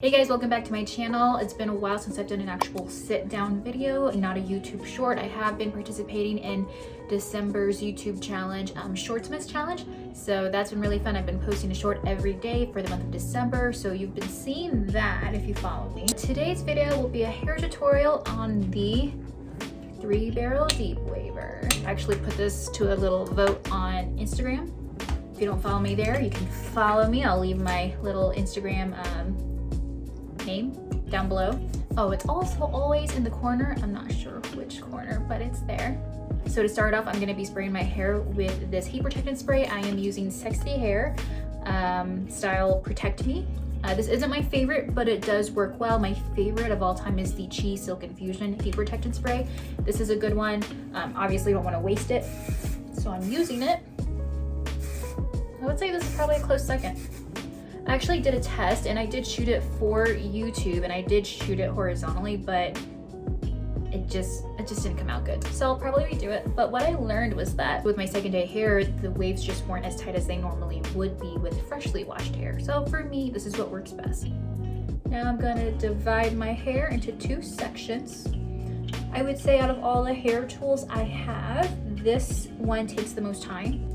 Hey guys, welcome back to my channel. It's been a while since I've done an actual sit-down video and not a YouTube short. I have been participating in December's YouTube challenge, Shortsmith challenge. So that's been really fun. I've been posting a short every day for the month of December. So you've been seeing that if you follow me. Today's video will be a hair tutorial on the 3-barrel deep waver. I actually put this to a little vote on Instagram. If you don't follow me there, you can follow me. I'll leave my little Instagram name down below. Oh, it's also always in the corner. I'm not sure which corner, but it's there. So to start off, I'm going to be spraying my hair with this heat protectant spray. I am using Sexy Hair style Protect Me. This isn't my favorite, but it does work well. My favorite of all time is the Chi Silk Infusion heat protectant spray. This is a good one. Obviously don't want to waste it, so I'm using it. I would say this is probably a close second. I actually did a test and I did shoot it for YouTube and I did shoot it horizontally, but it just didn't come out good. So I'll probably redo it. But what I learned was that with my second day hair, the waves just weren't as tight as they normally would be with freshly washed hair. So for me, this is what works best. Now I'm gonna divide my hair into 2 sections. I would say out of all the hair tools I have, this one takes the most time.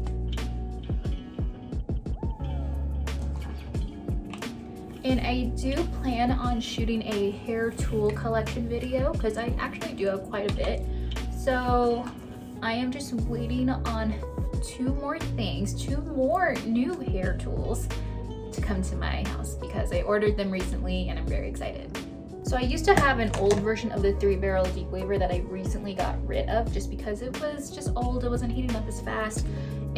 And I do plan on shooting a hair tool collection video because I actually do have quite a bit. So I am just waiting on 2 more things, 2 more new hair tools to come to my house because I ordered them recently and I'm very excited. So I used to have an old version of the 3-barrel deep waver that I recently got rid of just because it was just old, it wasn't heating up as fast,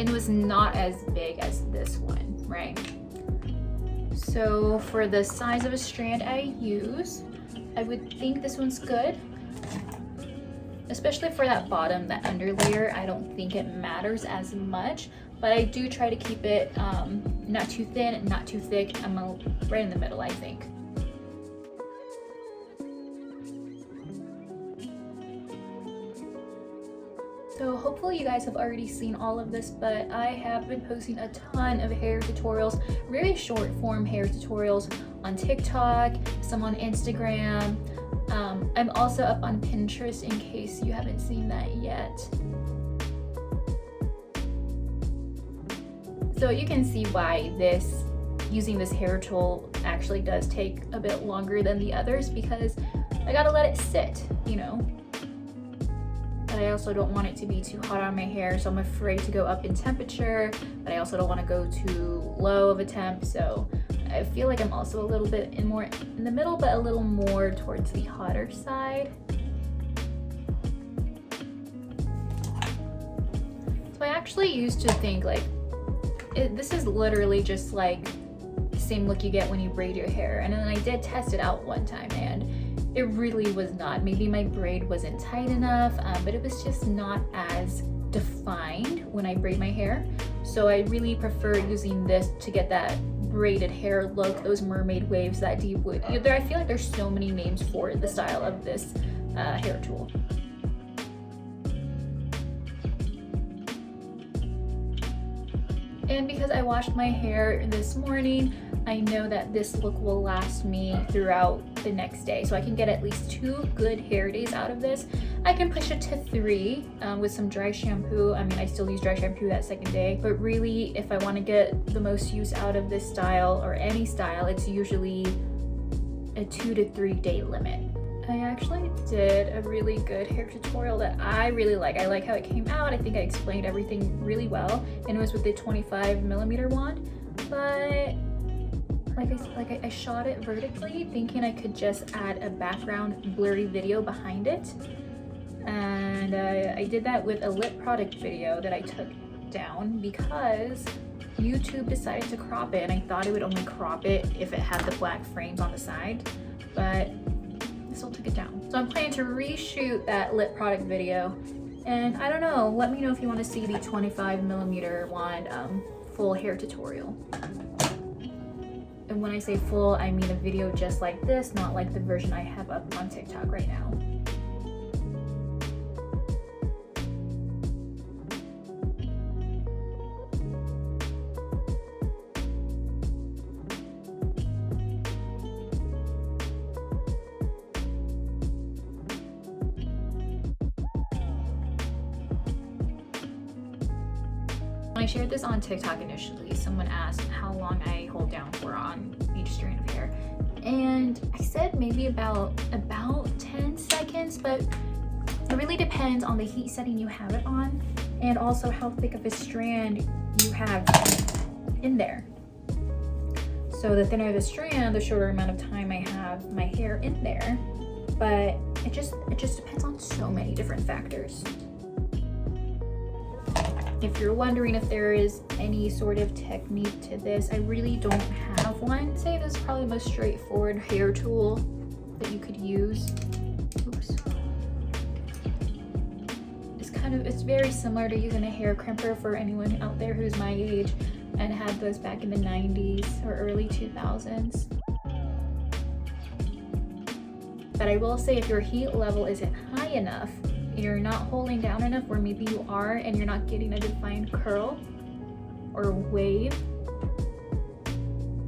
and it was not as big as this one, right? So for the size of a strand I use, I would think this one's good. Especially for that bottom, that under layer, I don't think it matters as much, but I do try to keep it not too thin, not too thick. I'm right in the middle, I think. So hopefully you guys have already seen all of this, but I have been posting a ton of hair tutorials, very short form hair tutorials on TikTok, some on Instagram. I'm also up on Pinterest in case you haven't seen that yet. So you can see why using this hair tool actually does take a bit longer than the others because I gotta let it sit, you know. But I also don't want it to be too hot on my hair, so I'm afraid to go up in temperature, but I also don't want to go too low of a temp, so I feel like I'm also a little bit more in the middle, but a little more towards the hotter side. So I actually used to think like, this is literally just like the same look you get when you braid your hair, and then I did test it out one time and it really was not. Maybe my braid wasn't tight enough, but it was just not as defined when I braid my hair. So I really prefer using this to get that braided hair look, those mermaid waves, that deep wave. I feel like there's so many names for the style of this hair tool. And because I washed my hair this morning, I know that this look will last me throughout the next day. So I can get at least 2 good hair days out of this. I can push it to 3 with some dry shampoo. I mean, I still use dry shampoo that second day, but really if I want to get the most use out of this style or any style, it's usually a 2 to 3 day limit. I actually did a really good hair tutorial that I really like. I like how it came out. I think I explained everything really well, and it was with the 25mm wand. But I shot it vertically, thinking I could just add a background blurry video behind it, and I did that with a lip product video that I took down because YouTube decided to crop it, and I thought it would only crop it if it had the black frames on the side, but still took it down. So I'm planning to reshoot that lip product video, and I don't know, let me know if you want to see the 25mm wand full hair tutorial. And when I say full, I mean a video just like this, not like the version I have up on TikTok right now. I shared this on TikTok initially, someone asked how long I hold down for on each strand of hair. And I said maybe about 10 seconds, but it really depends on the heat setting you have it on and also how thick of a strand you have in there. So the thinner the strand, the shorter amount of time I have my hair in there. But it just depends on so many different factors. If you're wondering if there is any sort of technique to this, I really don't have one. I'd say this is probably the most straightforward hair tool that you could use. Oops. It's very similar to using a hair crimper for anyone out there who's my age and had those back in the 90s or early 2000s. But I will say if your heat level isn't high enough, you're not holding down enough, or maybe you are and you're not getting a defined curl or wave,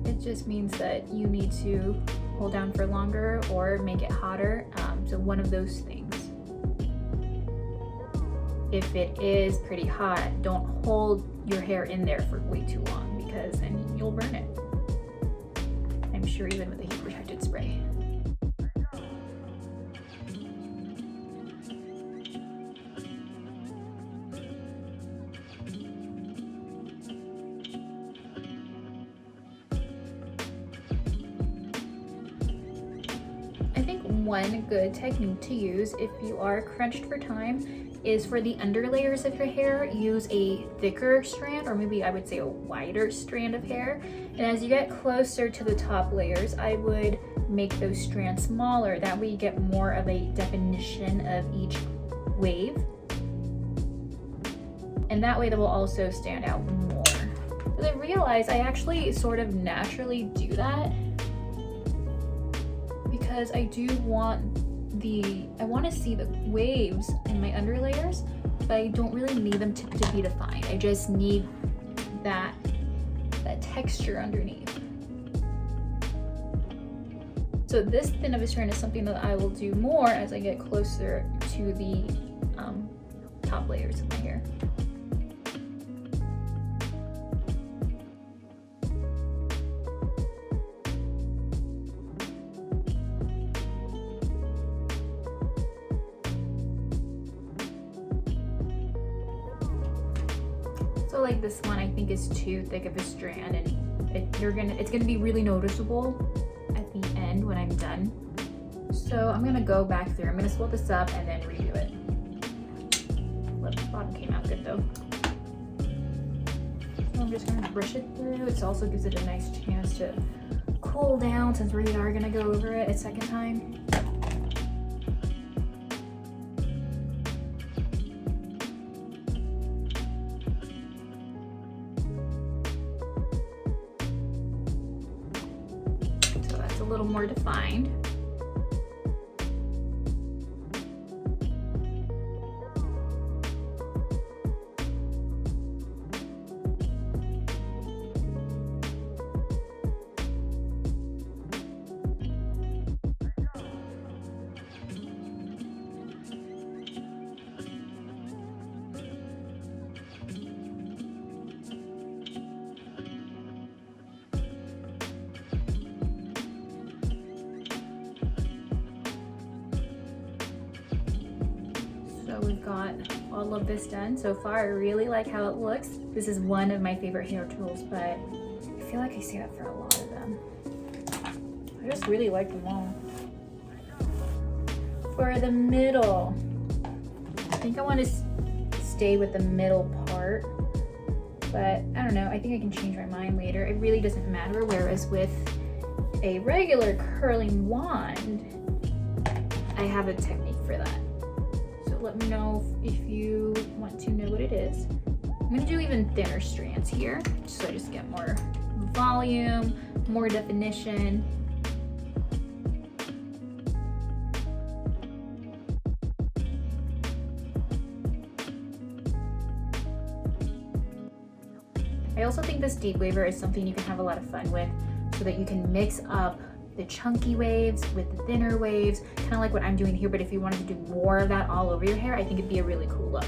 it just means that you need to hold down for longer or make it hotter. So one of those things. If it is pretty hot, don't hold your hair in there for way too long because then you'll burn it. I'm sure even with the heat protected spray. I think one good technique to use if you are crunched for time is for the under layers of your hair, use a thicker strand, or maybe I would say a wider strand of hair. And as you get closer to the top layers, I would make those strands smaller. That way you get more of a definition of each wave. And that way that will also stand out more. But I realized I actually sort of naturally do that because I do want I want to see the waves in my under layers, but I don't really need them to be defined. I just need that texture underneath. So this thin of a strand is something that I will do more as I get closer to the top layers of my hair. So like this one I think is too thick of a strand, and it's gonna be really noticeable at the end when I'm done. So I'm gonna go back through. I'm gonna split this up and then redo it. The bottom came out good though. So I'm just gonna brush it through. It also gives it a nice chance to cool down since we are gonna go over it a second time. A little more defined. So we've got all of this done so far. I really like how it looks. This is one of my favorite hair tools, but I feel like I say that for a lot of them. I just really like them all. For the middle, I think I want to stay with the middle part, but I don't know. I think I can change my mind later. It really doesn't matter. Whereas with a regular curling wand, I have a technique for that. Let me know if you want to know what it is. I'm gonna do even thinner strands here, so I just get more volume, more definition. I also think this deep waver is something you can have a lot of fun with, so that you can mix up the chunky waves with the thinner waves, kind of like what I'm doing here, but if you wanted to do more of that all over your hair, I think it'd be a really cool look.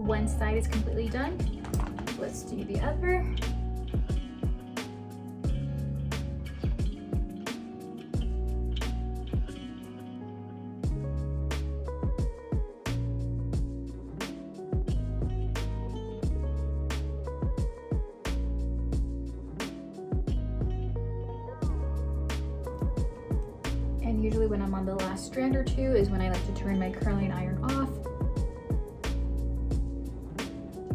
one side is completely done. Let's do the other. And usually when I'm on the last strand or two is when I like to turn my curling iron off.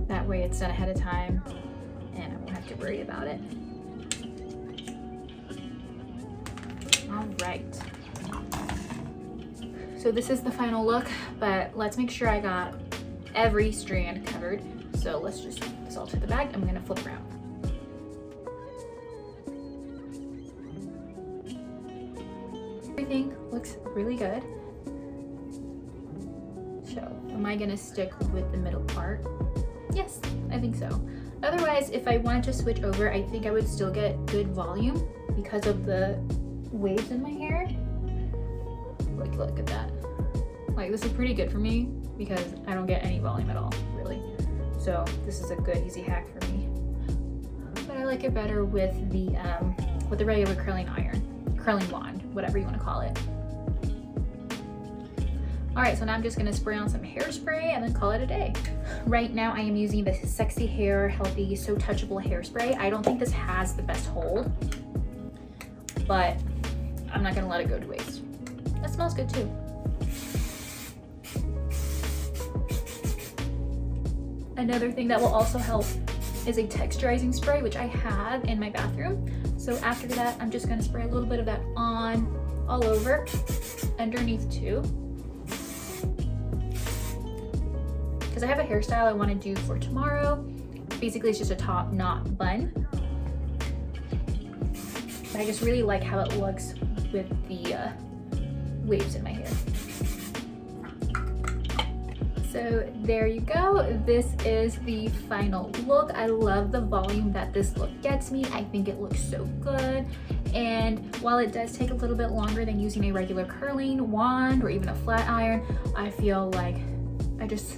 That way it's done ahead of time and I won't have to worry about it. All right. So this is the final look, but let's make sure I got every strand covered. So let's just put this all to the bag. I'm gonna flip around. Everything looks really good. So am I gonna stick with the middle part? Yes, I think so. Otherwise, if I wanted to switch over, I think I would still get good volume because of the waves in my hair. Like, look at that. Like, this is pretty good for me because I don't get any volume at all, really. So this is a good, easy hack for me. But I like it better with the regular curling wand, whatever you want to call it. All right, so now I'm just gonna spray on some hairspray and then call it a day. Right now I am using the Sexy Hair Healthy So Touchable Hairspray. I don't think this has the best hold, but I'm not gonna let it go to waste. That smells good too. Another thing that will also help is a texturizing spray, which I have in my bathroom. So after that, I'm just gonna spray a little bit of that on all over, underneath too. Because I have a hairstyle I wanna do for tomorrow. Basically, it's just a top knot bun. But I just really like how it looks with the waves in my hair. So there you go. This is the final look. I love the volume that this look gets me. I think it looks so good. And while it does take a little bit longer than using a regular curling wand or even a flat iron, I feel like I just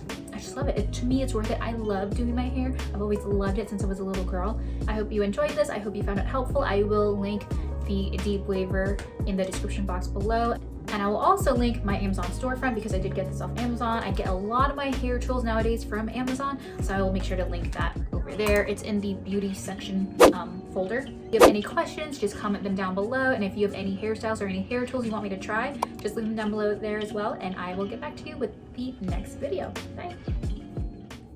love it. To me, it's worth it. I love doing my hair. I've always loved it since I was a little girl. I hope you enjoyed this. I hope you found it helpful. I will link the deep waver in the description box below. And I will also link my Amazon storefront because I did get this off Amazon. I get a lot of my hair tools nowadays from Amazon, so I will make sure to link that over there. It's in the beauty section folder. If you have any questions, just comment them down below. And if you have any hairstyles or any hair tools you want me to try, just leave them down below there as well. And I will get back to you with the next video. Bye.